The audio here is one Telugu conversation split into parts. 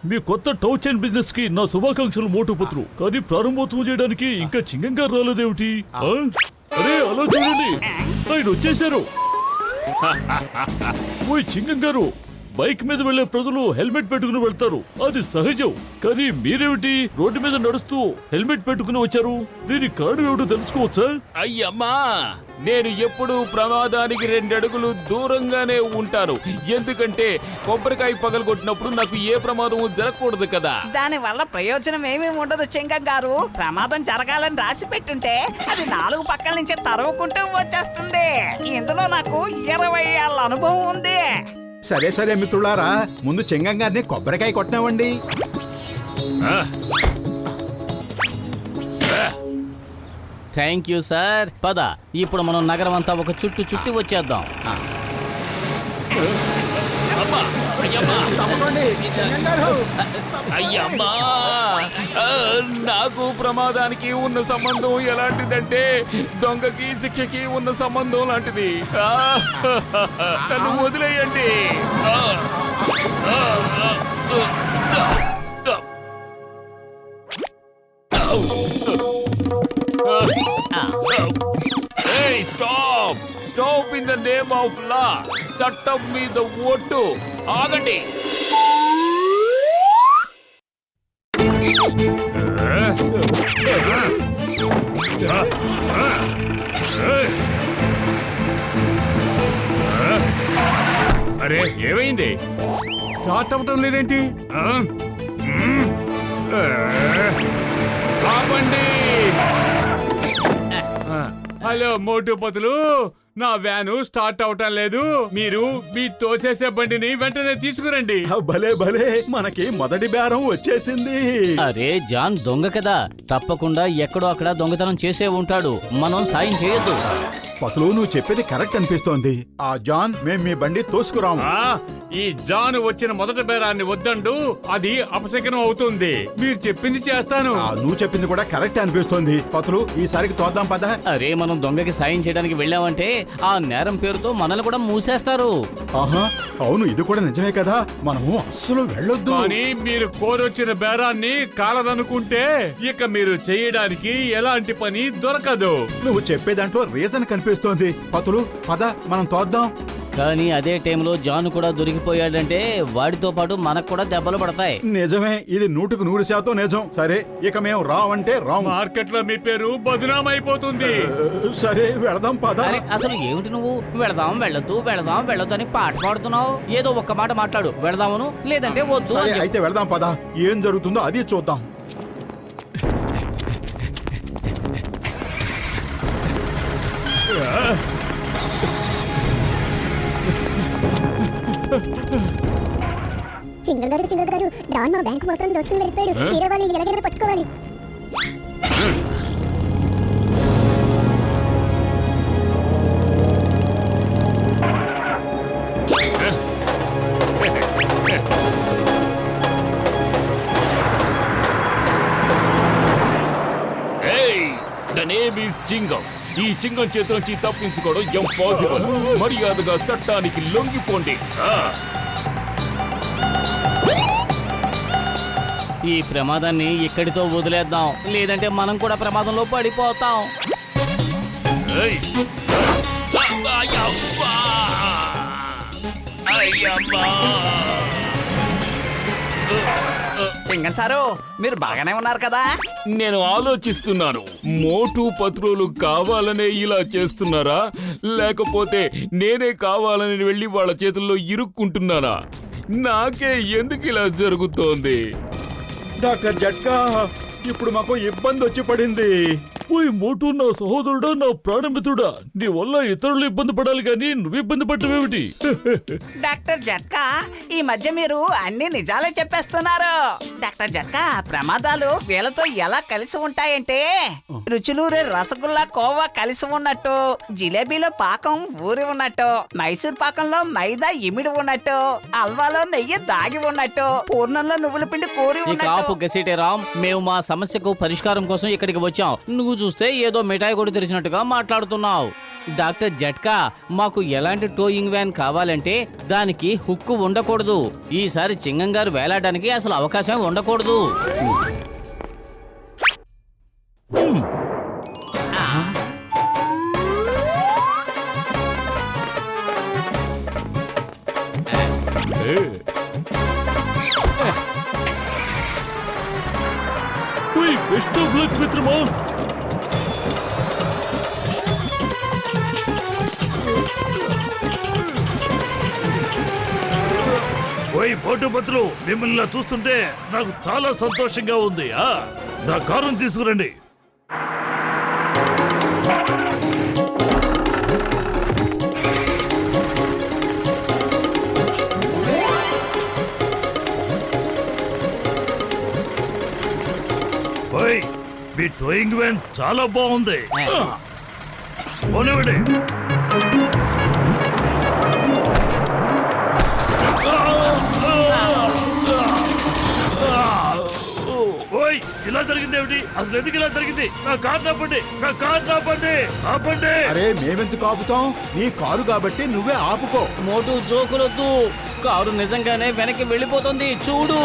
మీ కొత్త టౌచ్ అండ్ బిజినెస్ కి నా శుభాకాంక్షలు మోటుపత్రు. కానీ ప్రారంభోత్సవం చేయడానికి ఇంకా చింగం గారు రాలేదేమిటి? అరే అలా చూడండి, ఆయన వచ్చేసారు. చింగం గారు, బైక్ మీద వెళ్లే ప్రజలు హెల్మెట్ పెట్టుకుని వెళ్తారు, అది సహజం. కానీ మీరేమిటి రోడ్డు మీద నడుస్తూ హెల్మెట్ పెట్టుకుని వచ్చారు? దీని కారణం ఏమిటో తెలుసుకోవచ్చా? అయ్యమ్మా, నేను ఎప్పుడు ప్రమాదానికి 2 అడుగులు దూరంగానే ఉంటాను. ఎందుకంటే కొబ్బరికాయ పగలగొట్టినప్పుడు నాకు ఏ ప్రమాదం జరగకూడదు కదా. దాని వల్ల ప్రయోజనం ఏమీ ఉండదు చింగం గారు. ప్రమాదం జరగాలని రాసి పెట్టుంటే అది 4 పక్కల నుంచి తరువుకుంటూ వచ్చేస్తుంది. ఇందులో నాకు 20 ఏళ్ల అనుభవం ఉంది. సరే సరే మిత్రులారా, ముందు చింగం గారిని కొబ్బరికాయ కొట్టినావండి. Thank you sir. పద, ఇప్పుడు మనం నగరం అంతా ఒక చుట్టి వచ్చేద్దాం. అయ్యమ్మా, నాకు ప్రమాదానికి ఉన్న సంబంధం ఎలాంటిదంటే దొంగకి శిక్షకి ఉన్న సంబంధం లాంటిది. నన్ను వదిలేయండి. Stop stop in the name of law. చట్టం మీద ఓటు. ఆగండి. అరే ఏమైంది? స్టార్ట్ అవటం లేదేంటి? ఆపండి. హలో మోటుపతులు, నా వ్యాను స్టార్ట్ అవటం లేదు. మీరు మీ తోసేసే బండిని వెంటనే తీసుకురండి. భలే భలే, మనకి మొదటి బేరం వచ్చేసింది. అరే జాన్ దొంగ కదా, తప్పకుండా ఎక్కడో అక్కడ దొంగతనం చేసే ఉంటాడు. మనం సాయం చేయొద్దు. పతులు, నువ్వు చెప్పేది కరెక్ట్ అనిపిస్తోంది. ఆ జాన్, మేం మీ బండి తోసుకురాము. ఈ జాన్ వచ్చిన మొదటి బేరాన్ని వద్దండు, అది అపశకనం అవుతుంది. మీరు చెప్పింది చేస్తాను. నువ్వు చెప్పింది కూడా కరెక్ట్ అనిపిస్తోంది. పతులు, ఈసారికి తోద్దాం పద. అరే మనం దొంగకి సాయం చేయడానికి వెళ్ళామంటే ఆ నేరం పేరుతో మనల్ని కూడా మూసేస్తారు. ఆహా, అవును, ఇది కూడా నిజమే కదా. మనము అస్సలు వెళ్ళొద్దు. కానీ మీరు కోరొచ్చిన బేరాన్ని కాలదనుకుంటే ఇక మీరు చేయడానికి ఎలాంటి పని దొరకదు. నువ్వు చెప్పే దాంట్లో రీజన్ కనిపిస్తోంది. పతులు పద, మనం తోద్దాం. కానీ అదే టైంలో జాన్ కూడా దొరికిపోయాడంటే వాడితో పాటు మనకు కూడా దెబ్బలు పడతాయి. నిజమే, ఇది 100% నిజం. సరే, ఇక మేము రావంటే రాము. మార్కెట్ లో మీ పేరు బదునామైపోతుంది. సరే వెళదాం పద. అసలు ఏమిటి నువ్వు వెళదాం వెళ్ళొద్దు అని పాట పాడుతున్నావు? ఏదో ఒక్క మాట మాట్లాడు, వెళదామును లేదంటే వద్దు. సరే అయితే వెళదాం పద. ఏం జరుగుతుందో అది చూద్దాం. చింగల్ గారు, డాన్ మా బ్యాంకు మొత్తం దోచుకుని వెళ్ళిపోయాడు. మీరే వాళ్ళు ఎలాగైనా పట్టుకోవాలి. The name is చింగం. ఈ చింగం చేతి నుంచి తప్పించుకోవడం ఇంపాసిబుల్. మర్యాదగా చట్టానికి లొంగిపోండి. ఈ ప్రమాదాన్ని ఇక్కడితో వదిలేద్దాం, లేదంటే మనం కూడా ప్రమాదంలో పడిపోతాం. చింగం సారు, మీరు బాగానే ఉన్నారు కదా? నేను ఆలోచిస్తున్నాను, మోటు పత్రులు కావాలనే ఇలా చేస్తున్నారా, లేకపోతే నేనే కావాలని వెళ్ళి వాళ్ళ చేతుల్లో ఇరుక్కుంటున్నానా? నాకే ఎందుకు ఇలా జరుగుతోంది? డాక్టర్ జట్కా, ఇప్పుడు మాకు ఇబ్బంది వచ్చి పడింది. మోటు, నా సహోదరుడా, నా ప్రాణమిత్రుడా, నీ వల్ల ఇతరులు ఇబ్బంది పడాలి కానీ నువ్వు ఇబ్బంది పట్టవేమిటి? డాక్టర్ జట్కా, ఈ మధ్య మీరు అన్ని నిజాలే చెప్పేస్తున్నారు. డాక్టర్ జట్కా, ప్రమాదాలు వీళ్ళతో ఎలా కలిసి ఉంటాయంటే రుచులూరే రసగుల్లా కోవా కలిసి ఉన్నట్టు, జిలేబీలో పాకం ఊరి ఉన్నట్టు, మైసూర్ పాకంలో మైదా ఇమిడి ఉన్నట్టు, అల్వాలో నెయ్యి దాగి ఉన్నట్టు, పూర్ణంలో నువ్వుల పిండి కూరి ఉన్నట్టు. రామ్, మేము మా సమస్యకు పరిష్కారం కోసం ఇక్కడికి వచ్చాం. నువ్వు నువ్వు చూస్తే ఏదో మిఠాయి కొడి తెరిచినట్టుగా మాట్లాడుతున్నావు. డాక్టర్ జట్కా, మాకు ఎలాంటి టోయింగ్ వ్యాన్ కావాలంటే దానికి హుక్కు ఉండకూడదు. ఈసారి చింగం గారు వేలాడడానికి అసలు అవకాశం ఉండకూడదు. బెస్ట్ ఆఫ్ లక్ మిత్రమా. ఓయ్ పోటుపత్రులు, మిమ్మల్ని చూస్తుంటే నాకు చాలా సంతోషంగా ఉంది. నా కారుని తీసుకురండి. ఓయ్, మీ టోయింగ్ వ్యాన్ చాలా బాగుంది. పోనివ్వండి. ఓయ్, ఇలా జరిగింది ఏమిటి? అసలు ఎందుకు ఇలా జరిగింది? నా కారు ఆపండి, నా కారు ఆపండి, ఆపండి. అరే మేమెందుకు ఆపుతాం? నీ కారు కాబట్టి నువ్వే ఆపుకో. మోటు జోకులొద్దు, కారు నిజంగానే వెనక్కి వెళ్ళిపోతుంది చూడు.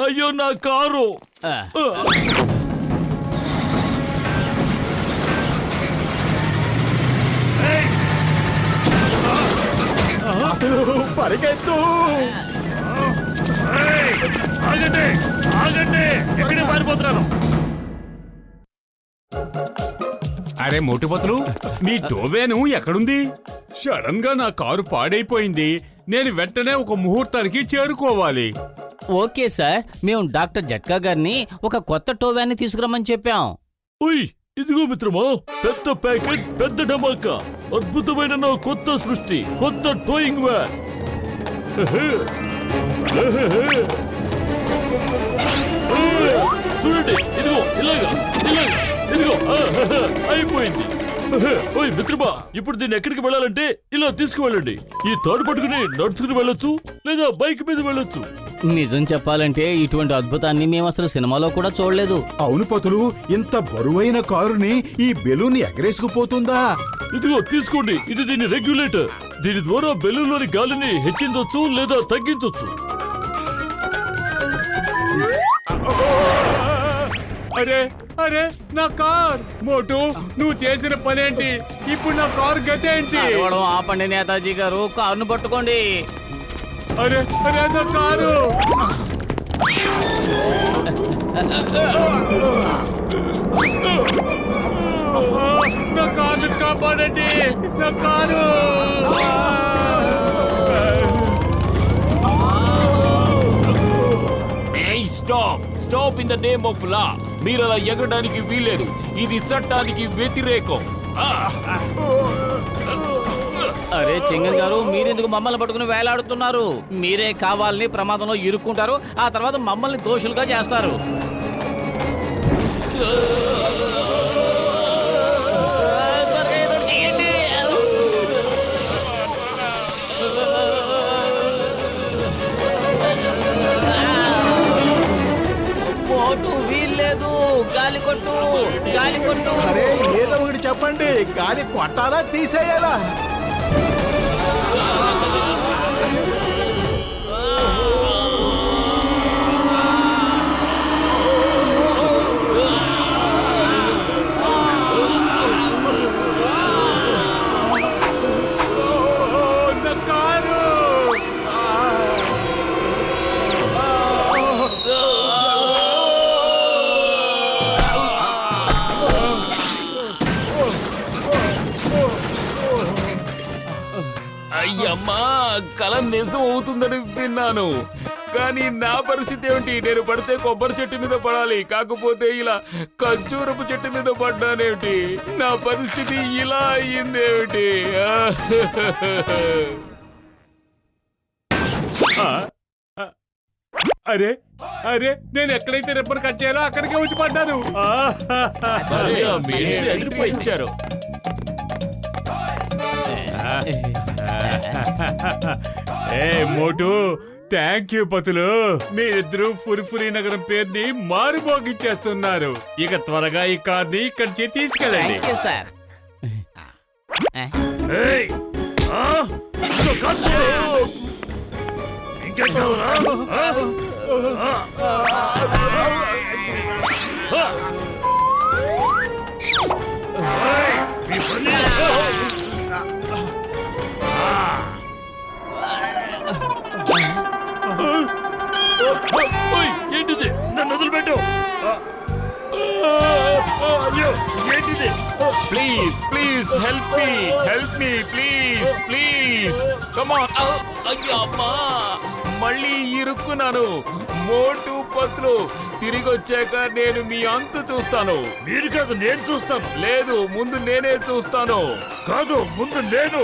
అయ్యో నా కారు. పరిగెత్తు. ఆగండి, ఆగండి, ఎక్కడికి పారిపోతున్నాను? అరే మోటుపతులు, నీ టోవేను ఎక్కడుంది? సడన్ గా నా కారు పాడైపోయింది. నేను వెంటనే ఒక ముహూర్తానికి చేరుకోవాలి. ఓకే సార్, మేము డాక్టర్ జట్కా గారిని ఒక కొత్త టోవ్యాన్ని తీసుకురమ్మని చెప్పాం. ఉయ్, ఇదిగో మిత్రమా, పెద్ద ప్యాకెట్, పెద్ద ధమాకా, అద్భుతమైన నా కొత్త సృష్టి, కొత్త టోయింగ్ వ్యాన్. చూడండి, ఇదిగో ఇలాగా, ఇలాగా, ఇదిగో అయిపోయింది. ఓయ్ మిత్రమా, ఇప్పుడు దీన్ని ఎక్కడికి వెళ్ళాలంటే ఇలా తీసుకువెళ్ళండి. ఈ తాడు పట్టుకుని నడుచుకుని వెళ్ళొచ్చు, లేదా బైక్ మీద వెళ్ళొచ్చు. నిజం చెప్పాలంటే ఇటువంటి అద్భుతాన్ని మేము అసలు సినిమాలో కూడా చూడలేదు. అవును పతులు, ఇంత బరువైన కారుని ఈ బెలూన్ ఎగరేసుకుపోతుందా? ఇదిగో తీసుకోండి, ఇది దీని రెగ్యులేటర్. దీని ద్వారా బెలూన్లోని గాలిని హెచ్చించవచ్చు లేదా తగ్గించవచ్చు. అరే అరే నా కార్! మోటు, నువ్వు చేసిన పనేంటి? ఇప్పుడు నా కారు గతేంటి? అరవడం ఆపండి నేతాజీ గారు, కారును పట్టుకోండి. అరే అరే నా కారు! నా కారు కాపాడండి, నా car! Stop, stop in the name of law. మీరు అలా ఎగరడానికి వీల్లేదు, ఇది చట్టానికి వ్యతిరేకం. అరే చింగం గారు, మీరెందుకు మమ్మల్ని పట్టుకుని వేలాడుతున్నారు? మీరే కావాలని ప్రమాదంలో ఇరుక్కుంటారు, ఆ తర్వాత మమ్మల్ని దోషులుగా చేస్తారు. పోటు వీల్లేదు, గాలి కొట్టు, గాలి కొట్టు. అరే ఏదో ఒకటి చెప్పండి, గాలి కొట్టాలా తీసేయాలా? నా కారు! అయ్యమ్మా, కల నిజం అవుతుందని విన్నాను, కానీ నా పరిస్థితి ఏమిటి? నేను పడితే కొబ్బరి చెట్టు మీద పడాలి, కాకపోతే ఇలా ఖర్జూరపు చెట్టు మీద పడ్డానేమిటి? నా పరిస్థితి ఇలా అయ్యిందేమిటి? అరే అరే నేను ఎక్కడైతే రిబ్బన్ కట్ చేయాలో అక్కడికే వచ్చి పడ్డాను. అరే, ఆ మేనేజర్ ఎగిరిపోయి ఇచ్చారు. ఏ మోటు, థ్యాంక్ యూ పతులు. మీరిద్దరూ ఫురిఫురి నగరం పేరుని మారుమోగిచ్చేస్తున్నారు. ఇక త్వరగా ఈ కార్ని ఇక్కడి నుంచి తీసుకెళ్ళండి. Thank you sir. ఏయ్! ఆ? ఇదిగో కాసుకో. ఇంకేం కావాలా? ఆ? ఆ? ఆ! ఏయ్! మీ పని- ఓయ్, ఏంటిది? నన్ను వదిలిపెట్టు. అయ్యో, ఏంటిది? Please please help me please come on. అయ్యో అమ్మా, మళ్ళీ ఇరుక్కున్నాను. మోటు పత్లు తిరిగి వచ్చాక నేను మీ అంతు చూస్తాను. మీరు కాదు, నేను చూస్తాను. లేదు, ముందు నేనే చూస్తాను. కాదు, ముందు నేను.